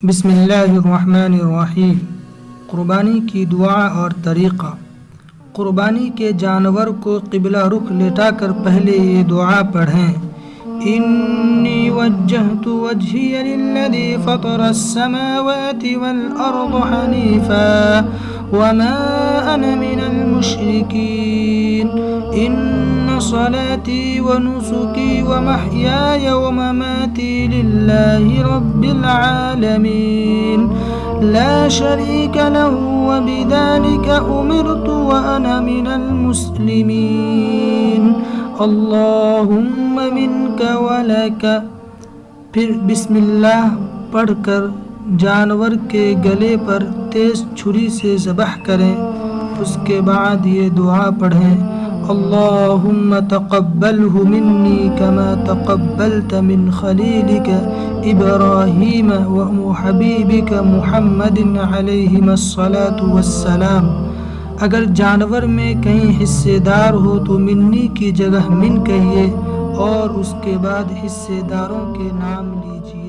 बिस्मिल्लाहिर्रहमानिर्रहीम। क़ुरबानी की दुआ और तरीक़ा। क़ुरबानी के जानवर को क़िबला रुख लेटाकर पहले ये दुआ पढ़ें। इन्नी वज्जहतु वज्हिया लिल्लज़ी फ़तरस समावाति वल अर्द हनीफ़ा वमा अना मिनल मुश्रिकीन। इन्न सलाती व नुसुकी व महयाय व ममाती लिल्लाहि रब्बिल आलमीन ला शरीक लहु व बिज़ालिका उमिरतु व अना मिनल मुस्लिमीन। अल्लाहुम्मा मिनका व लका। फिर बिस्मिल्लाह पढ़कर जानवर के गले पर तेज छुरी से ज़बह करें। उसके बाद ये दुआ पढ़ें। अल्लाहुम्मा तक़ब्बलहु मिन्नी कमा तक़ब्बलत मिन खलीलिक इब्राहीम व हबीबिक मुहम्मदिन अलैहिस्सलातु वस्सलाम। अगर जानवर में कहीं हिस्सेदार हो तो मिन्नी की जगह मिन कहिए और उसके बाद हिस्सेदारों के नाम लीजिए।